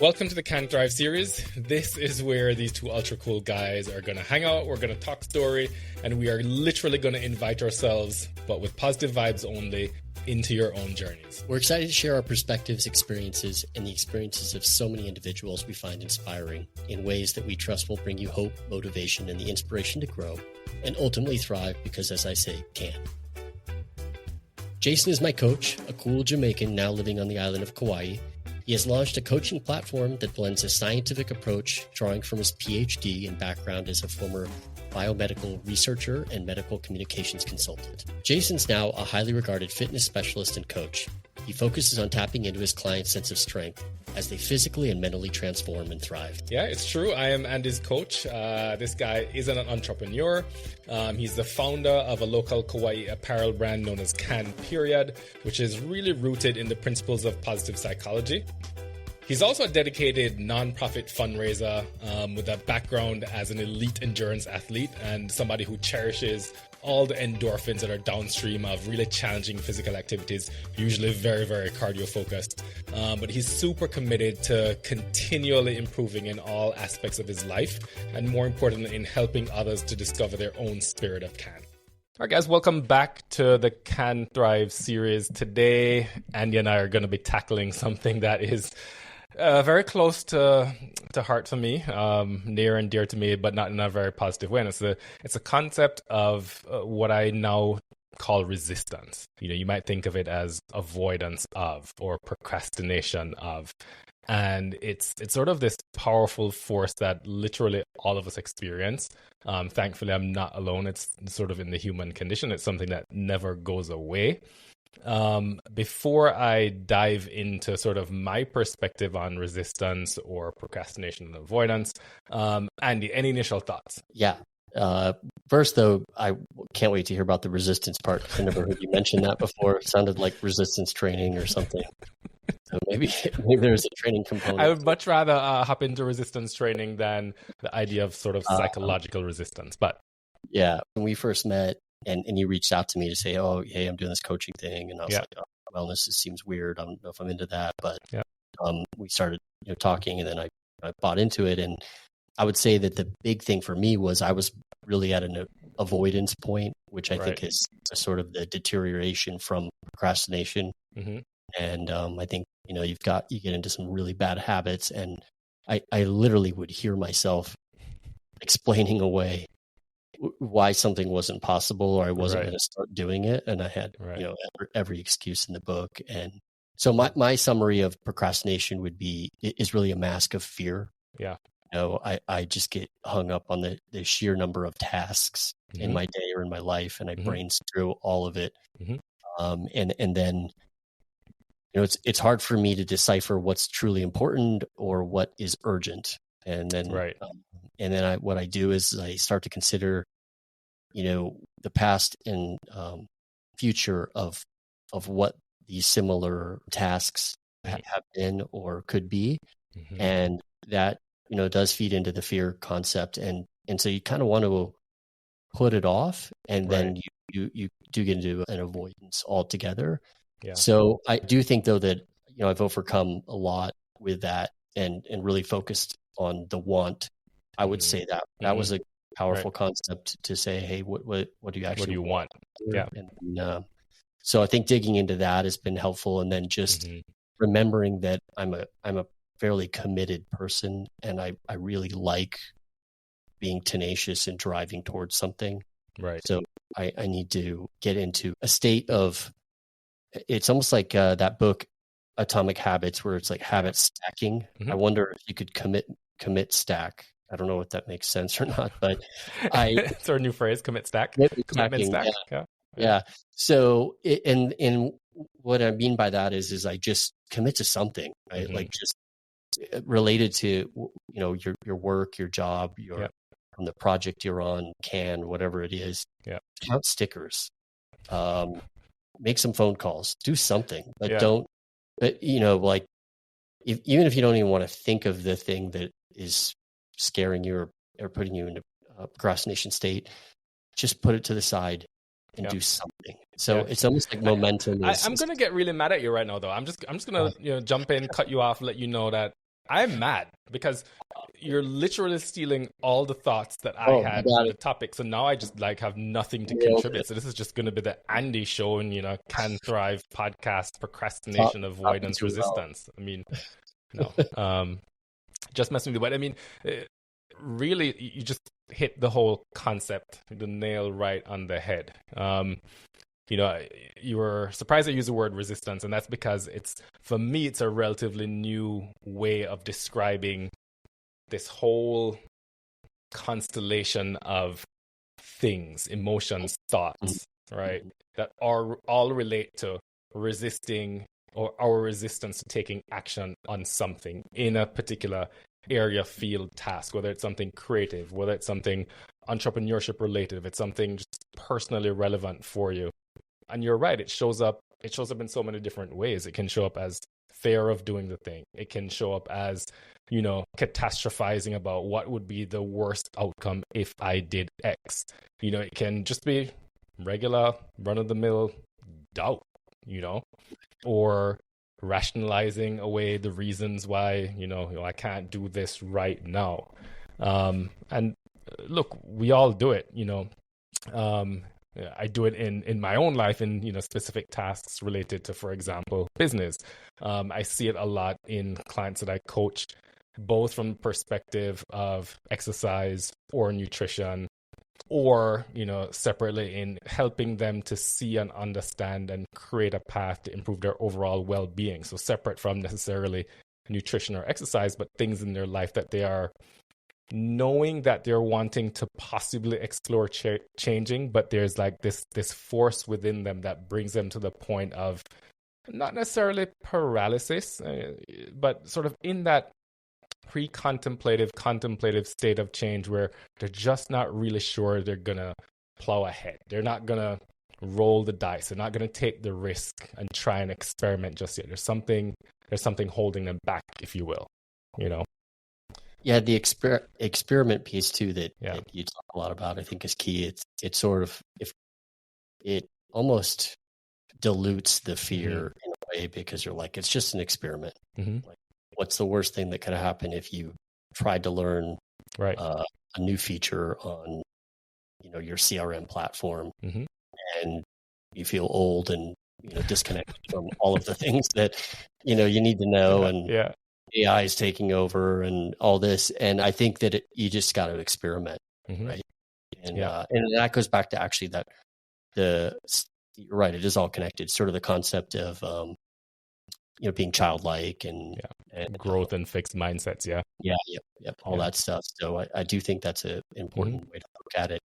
Welcome to the Can Thrive series. This is where these two ultra cool guys are going to hang out, we're going to talk story, and we are literally going to invite ourselves, but with positive vibes only, into your own journeys. We're excited to share our perspectives, experiences, and the experiences of so many individuals we find inspiring in ways that we trust will bring you hope, motivation, and the inspiration to grow and ultimately thrive because, as I say, can. Jason is my coach, a cool Jamaican now living on the island of Kauai. He has launched a coaching platform that blends a scientific approach, drawing from his PhD and background as a former biomedical researcher and medical communications consultant. Jason's now a highly regarded fitness specialist and coach. He focuses on tapping into his clients' sense of strength as they physically and mentally transform and thrive. Yeah, it's true. I am Andy's coach. This guy isn't an entrepreneur. He's the founder of a local Kauai apparel brand known as Can Period, which is really rooted in the principles of positive psychology. He's also a dedicated nonprofit fundraiser with a background as an elite endurance athlete and somebody who cherishes all the endorphins that are downstream of really challenging physical activities, usually very, very cardio focused. But he's super committed to continually improving in all aspects of his life, and more importantly, in helping others to discover their own spirit of can. All right, guys, welcome back to the Can Thrive series. Today, Andy and I are going to be tackling something that is very close to heart for me, near and dear to me, but not in a very positive way. And it's a concept of what I now call resistance. You might think of it as avoidance of or procrastination of. And it's sort of this powerful force that literally all of us experience. Thankfully, I'm not alone. It's sort of in the human condition. It's something that never goes away. Before I dive into sort of my perspective on resistance or procrastination and avoidance, Andy, any initial thoughts? Yeah. First, though, I can't wait to hear about the resistance part. I never heard you mention that before. It sounded like resistance training or something. So maybe there's a training component. I would much rather hop into resistance training than the idea of sort of psychological resistance. But yeah, when we first met, and you reached out to me to say, oh, hey, I'm doing this coaching thing. And I was like, oh, wellness, it seems weird. I don't know if I'm into that. But we started talking, and then I bought into it. And I would say that the big thing for me was I was really at an avoidance point, which I think is sort of the deterioration from procrastination. Mm-hmm. And I think, you get into some really bad habits. And I literally would hear myself explaining away why something wasn't possible or I wasn't going to start doing it. And I had, every excuse in the book. And so my summary of procrastination is really a mask of fear. Yeah. I just get hung up on the sheer number of tasks in my day or in my life, and I brains through all of it. Mm-hmm. And then, it's hard for me to decipher what's truly important or what is urgent. And then, what I do is I start to consider, the past and future of what these similar tasks have been or could be, and that does feed into the fear concept, and so you kind of want to put it off, and then you do get into an avoidance altogether. Yeah. So I do think though that I've overcome a lot with that, and really focused on the want. I would say that was a powerful concept to say, hey, what do you actually want? Yeah. And so I think digging into that has been helpful, and then just remembering that I'm a fairly committed person, and I really like being tenacious and driving towards something. Right. So I need to get into a state of, it's almost like that book Atomic Habits, where it's like habit stacking. I wonder if you could commit stack. I don't know if that makes sense or not, but it's our new phrase, commit stack. Commitment stack. Yeah. So and what I mean by that is I just commit to something, right? Like just related to your work, your job, from the project you're on, whatever it is. Yeah. Count stickers. Make some phone calls. Do something, but don't. But even if you don't even want to think of the thing that is scaring you or putting you into a procrastination state, just put it to the side and do something. So it's almost like momentum. I'm going to get really mad at you right now, though. I'm just going to jump in, cut you off, let you know that I'm mad because you're literally stealing all the thoughts that I had for the topic. So now I just like have nothing to contribute. So this is just going to be the Andy show and, Can Thrive podcast, procrastination, avoidance, resistance. I mean, no, just messing with you. But I mean, really, you just hit the whole concept, the nail right on the head. You were surprised I used the word resistance, and that's because for me, it's a relatively new way of describing this whole constellation of things, emotions, thoughts, right? That are all relate to resisting or our resistance to taking action on something in a particular area, field, task, whether it's something creative, whether it's something entrepreneurship related, if it's something just personally relevant for you. And you're right, it shows up in so many different ways. It can show up as fear of doing the thing. It can show up as, catastrophizing about what would be the worst outcome if I did X. It can just be regular, run-of-the-mill doubt, or rationalizing away the reasons why, I can't do this right now. And look, we all do it, I do it in my own life in specific tasks related to, for example, business. I see it a lot in clients that I coach, both from the perspective of exercise or nutrition, or separately in helping them to see and understand and create a path to improve their overall well-being. So separate from necessarily nutrition or exercise, but things in their life that they are knowing that they're wanting to possibly explore changing, but there's like this force within them that brings them to the point of not necessarily paralysis, but sort of in that contemplative state of change where they're just not really sure they're gonna plow ahead. They're not gonna roll the dice. They're not gonna take the risk and try and experiment just yet. There's something holding them back, if you will. Yeah, the experiment piece too that you talk a lot about, I think, is key. It's sort of, if it almost dilutes the fear in a way, because you're like, it's just an experiment. Like, what's the worst thing that could happen if you tried to learn a new feature on your CRM platform and you feel old and disconnected from all of the things that you need to know, and AI is taking over and all this. And I think that you just got to experiment, right? And that goes back to actually you're right, it is all connected. Sort of the concept of being childlike and growth and fixed mindsets. All that stuff. So I do think that's an important way to look at it.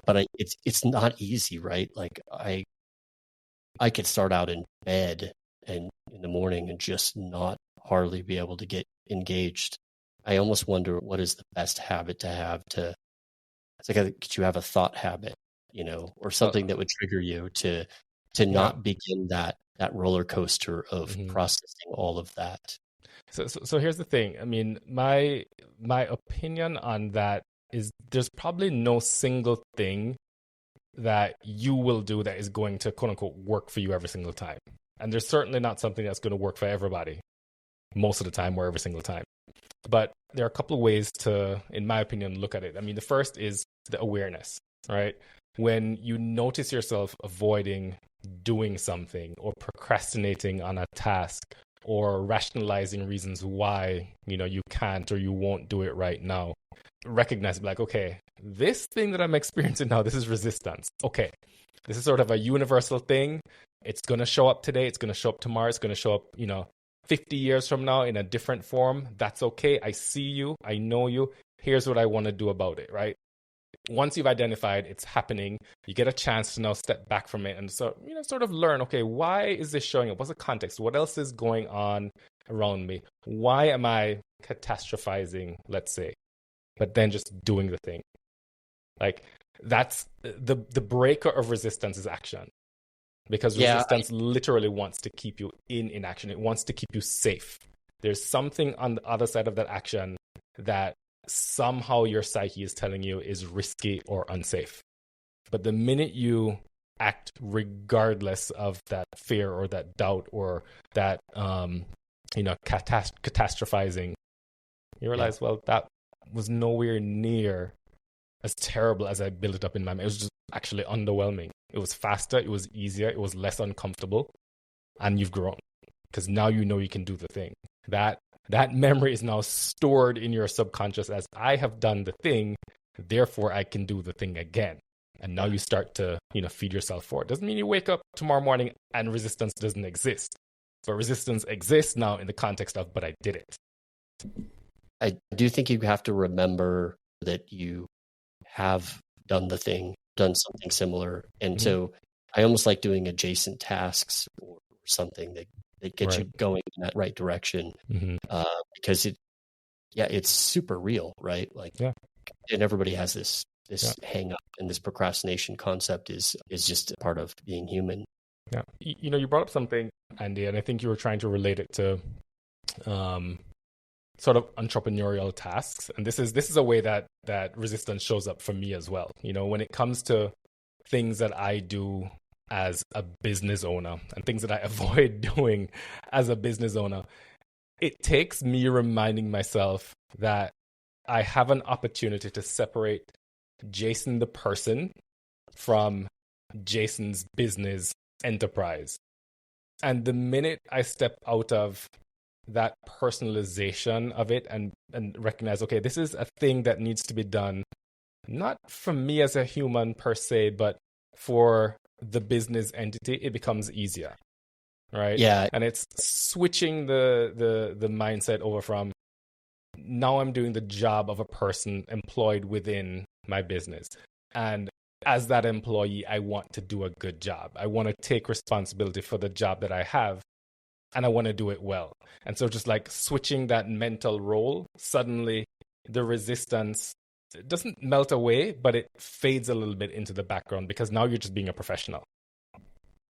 But it's not easy, right? Like I could start out in bed and in the morning and just not hardly be able to get engaged. I almost wonder what is the best habit to have it's like, could you have a thought habit, or something that would trigger you to not begin that roller coaster of processing all of that. So here's the thing. I mean, my opinion on that is there's probably no single thing that you will do that is going to quote unquote work for you every single time. And there's certainly not something that's going to work for everybody most of the time or every single time. But there are a couple of ways to, in my opinion, look at it. I mean, the first is the awareness, right? When you notice yourself avoiding doing something or procrastinating on a task or rationalizing reasons why, you can't or you won't do it right now, recognize, like, okay, this thing that I'm experiencing now, this is resistance. Okay, this is sort of a universal thing. It's going to show up today. It's going to show up tomorrow. It's going to show up, 50 years from now in a different form. That's okay. I see you. I know you. Here's what I want to do about it, right? Once you've identified it's happening, you get a chance to now step back from it and so, sort of learn, okay, why is this showing up? What's the context? What else is going on around me? Why am I catastrophizing, let's say, but then just doing the thing? Like, that's the breaker of resistance is action. Because resistance literally wants to keep you in inaction. It wants to keep you safe. There's something on the other side of that action that somehow your psyche is telling you is risky or unsafe. But the minute you act regardless of that fear or that doubt or that catastrophizing, You realize, well, that was nowhere near as terrible as I built it up in my mind. It was just actually underwhelming. It was faster, it was easier, it was less uncomfortable, and you've grown because now you know you can do the thing. That memory is now stored in your subconscious as I have done the thing, therefore I can do the thing again. And now you start to, feed yourself for it. Doesn't mean you wake up tomorrow morning and resistance doesn't exist. But resistance exists now in the context of, but I did it. I do think you have to remember that you have done the thing, done something similar. And so I almost like doing adjacent tasks or something that gets you going in that right direction. Because it's super real, right? And everybody has this hang up, and this procrastination concept is just a part of being human. Yeah. You brought up something, Andy, and I think you were trying to relate it to sort of entrepreneurial tasks. And this is a way that resistance shows up for me as well. When it comes to things that I do as a business owner and things that I avoid doing as a business owner, it takes me reminding myself that I have an opportunity to separate Jason the person from Jason's business enterprise. And the minute I step out of that personalization of it and recognize, okay, this is a thing that needs to be done, not for me as a human per se, but for the business entity, it becomes easier, right? Yeah. And it's switching the mindset over from, now I'm doing the job of a person employed within my business. And as that employee, I want to do a good job. I want to take responsibility for the job that I have, and I want to do it well. And so just like switching that mental role, suddenly the resistance doesn't melt away, but it fades a little bit into the background because now you're just being a professional.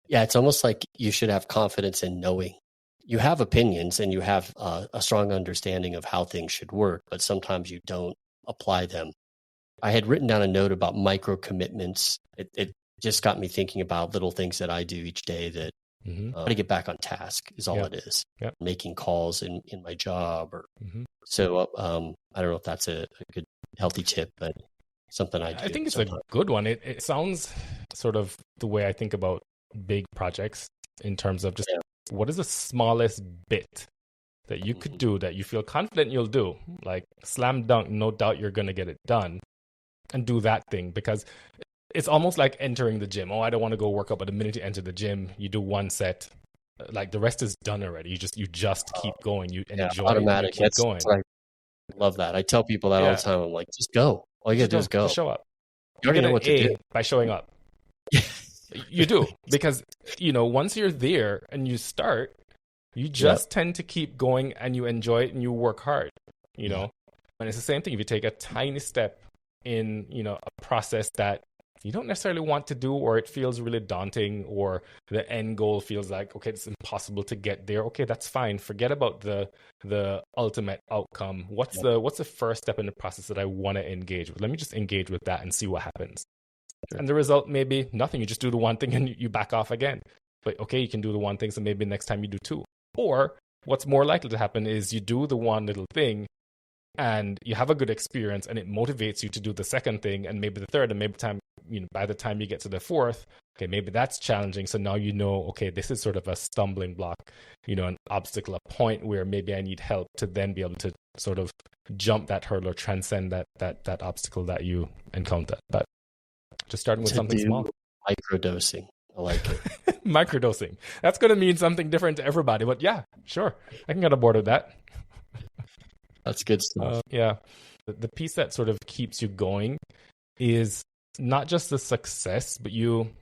Yeah, it's almost like you should have confidence in knowing. You have opinions and you have a strong understanding of how things should work, but sometimes you don't apply them. I had written down a note about micro commitments. It just got me thinking about little things that I do each day that to get back on task is all it is. Yep. Making calls in my job. So I don't know if that's a good healthy tip, but something I do. I think it's a good one. It sounds sort of the way I think about big projects in terms of just what is the smallest bit that you could do that you feel confident you'll do? Like slam dunk, no doubt you're going to get it done, and do that thing, because it's almost like entering the gym. Oh, I don't want to go work out, but the minute you enter the gym, you do one set, like the rest is done already. You just keep going. You enjoy automatic. It, you keep going. I love that. I tell people that all the time. I'm like, just go. All you got to do is go. Just show up. You already know what to do by showing up. You do, because once you're there and you start, you just tend to keep going and you enjoy it and you work hard. And it's the same thing if you take a tiny step in a process that you don't necessarily want to do, or it feels really daunting, or the end goal feels like, okay, it's impossible to get there. Okay, that's fine. Forget about the ultimate outcome. What's the first step in the process that I want to engage with? Let me just engage with that and see what happens. Sure. And the result may be nothing. You just do the one thing and you back off again. But okay, you can do the one thing, so maybe next time you do two. Or what's more likely to happen is you do the one little thing and you have a good experience, and it motivates you to do the second thing, and maybe the third, and maybe by the time you get to the fourth, okay, maybe that's challenging. So now okay, this is sort of a stumbling block, an obstacle, a point where maybe I need help to then be able to sort of jump that hurdle or transcend that obstacle that you encounter. But just starting with something small. Microdosing. I like it. Microdosing. That's going to mean something different to everybody, but yeah, sure. I can get on board with that. That's good stuff. The piece that sort of keeps you going is not just the success, but you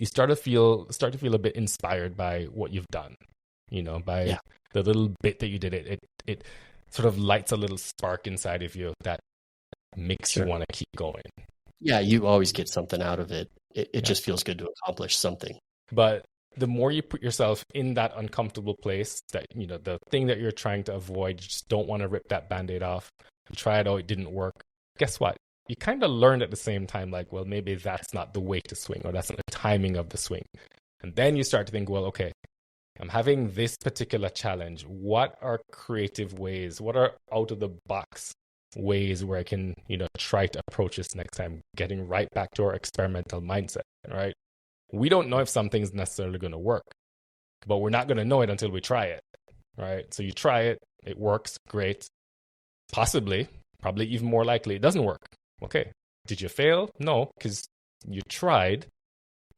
start to feel a bit inspired by what you've done. By the little bit that you did. It sort of lights a little spark inside of you that makes you want to keep going. Yeah, you always get something out of it. It just feels good to accomplish something. But the more you put yourself in that uncomfortable place, that the thing that you're trying to avoid, you just don't want to rip that Band-Aid off. You try it out, it didn't work. Guess what? You kind of learned at the same time, like, well, maybe that's not the way to swing, or that's not the timing of the swing. And then you start to think, well, okay, I'm having this particular challenge. What are creative ways? What are out of the box ways where I can, try to approach this next time, getting right back to our experimental mindset, right? We don't know if something's necessarily going to work, but we're not going to know it until we try it, right? So you try it, it works, great. Possibly, probably even more likely, it doesn't work. Okay. Did you fail? No, because you tried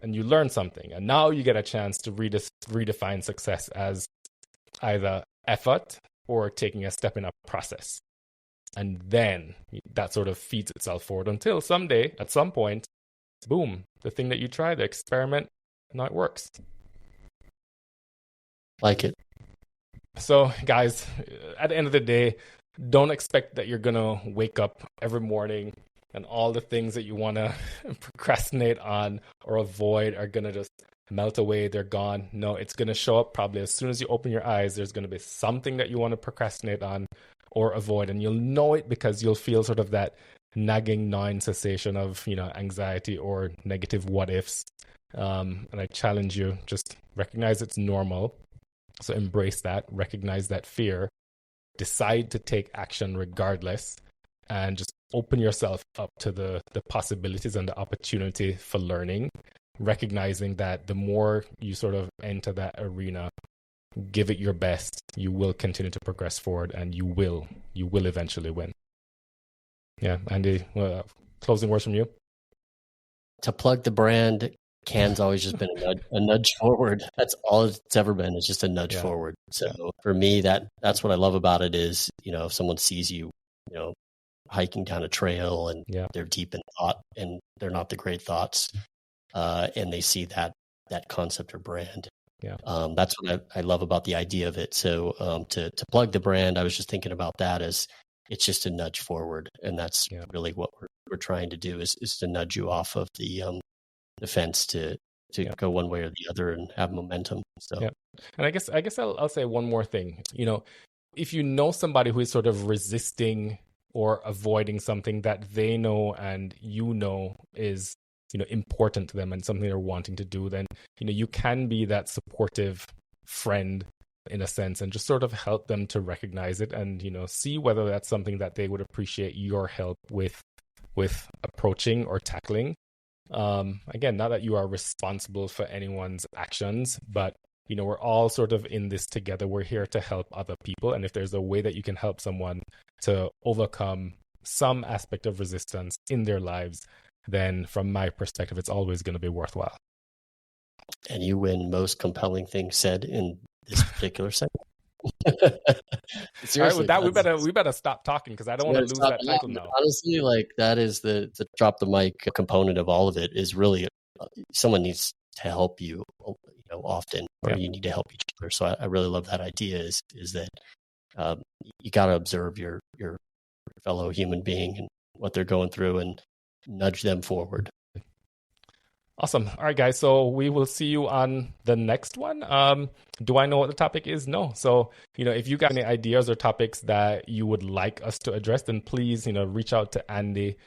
and you learned something. And now you get a chance to redefine success as either effort or taking a step in a process. And then that sort of feeds itself forward until someday, at some point, boom, the thing that you tried, the experiment, now it works. Like it. So, guys, at the end of the day, don't expect that you're going to wake up every morning and all the things that you want to procrastinate on or avoid are going to just melt away. They're gone. No, it's going to show up probably as soon as you open your eyes. There's going to be something that you want to procrastinate on or avoid. And you'll know it because you'll feel sort of that nagging gnawing sensation of, anxiety or negative what ifs. And I challenge you, just recognize it's normal. So embrace that, recognize that fear, decide to take action regardless, and just open yourself up to the possibilities and the opportunity for learning, recognizing that the more you sort of enter that arena, give it your best, you will continue to progress forward and you will eventually win. Yeah, Andy, closing words from you? To plug the brand, Can's always just been a nudge forward. That's all it's ever been. It's just a nudge forward. So for me, that's what I love about it is, if someone sees you, hiking down a trail and they're deep in thought and they're not the great thoughts, and they see that concept or brand. Yeah. That's what I love about the idea of it. So to plug the brand, I was just thinking about that as it's just a nudge forward. And that's really what we're trying to do is to nudge you off of the fence to go one way or the other and have momentum. So, and I guess I'll say one more thing. If you know somebody who is sort of resisting or avoiding something that they know and is important to them and something they're wanting to do, then you can be that supportive friend in a sense and just sort of help them to recognize it and see whether that's something that they would appreciate your help with approaching or tackling. Again, not that you are responsible for anyone's actions, but we're all sort of in this together. We're here to help other people. And if there's a way that you can help someone to overcome some aspect of resistance in their lives, then from my perspective, it's always going to be worthwhile. And you win most compelling thing said in this particular segment. All right, with that, we better stop talking because I don't want to lose that title now. Honestly, that is the drop the mic component of all of it is really someone needs to help you, often, or you need to help each other. So I really love that idea is that you got to observe your fellow human being and what they're going through and nudge them forward. Awesome. All right, guys. So we will see you on the next one. Do I know what the topic is? No. So, if you got any ideas or topics that you would like us to address, then please, reach out to Andy,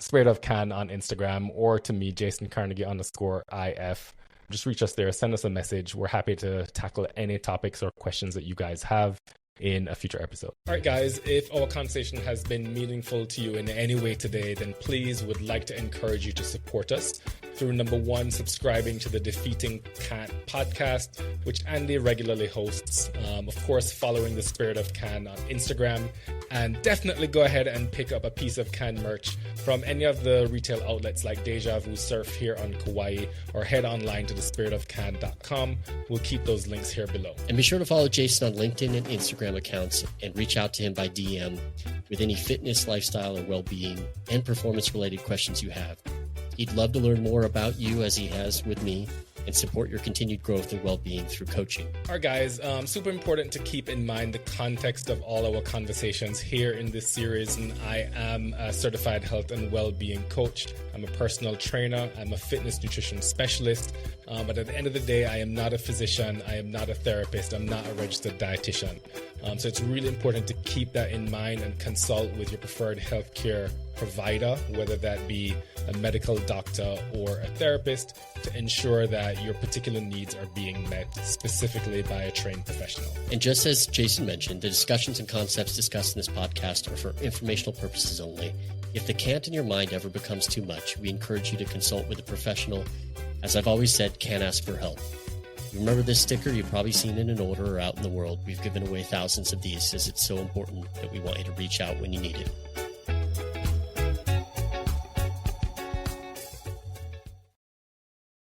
Spirit of Can on Instagram, or to me, Jason Carnagie _IF. Just reach us there. Send us a message. We're happy to tackle any topics or questions that you guys have in a future episode. All right, guys, if our conversation has been meaningful to you in any way today, then please would like to encourage you to support us through number one, subscribing to the Defeating Can podcast, which Andy regularly hosts. Of course, following the Spirit of Can on Instagram, and definitely go ahead and pick up a piece of Can merch from any of the retail outlets like Deja Vu Surf here on Kauai, or head online to thespiritofcan.com. We'll keep those links here below. And be sure to follow Jason on LinkedIn and Instagram accounts and reach out to him by DM with any fitness, lifestyle, or well-being and performance-related questions you have. He'd love to learn more about you as he has with me and support your continued growth and well-being through coaching. All right, guys, super important to keep in mind the context of all our conversations here in this series. And I am a certified health and well-being coach. I'm a personal trainer. I'm a fitness nutrition specialist. But at the end of the day, I am not a physician. I am not a therapist. I'm not a registered dietitian. So it's really important to keep that in mind and consult with your preferred healthcare provider, whether that be a medical doctor or a therapist, to ensure that your particular needs are being met specifically by a trained professional. And just as Jason mentioned, the discussions and concepts discussed in this podcast are for informational purposes only. If the cant in your mind ever becomes too much, we encourage you to consult with a professional. As I've always said, can't ask for help. You remember this sticker? You've probably seen it in order or out in the world. We've given away thousands of these, as it's so important that we want you to reach out when you need it.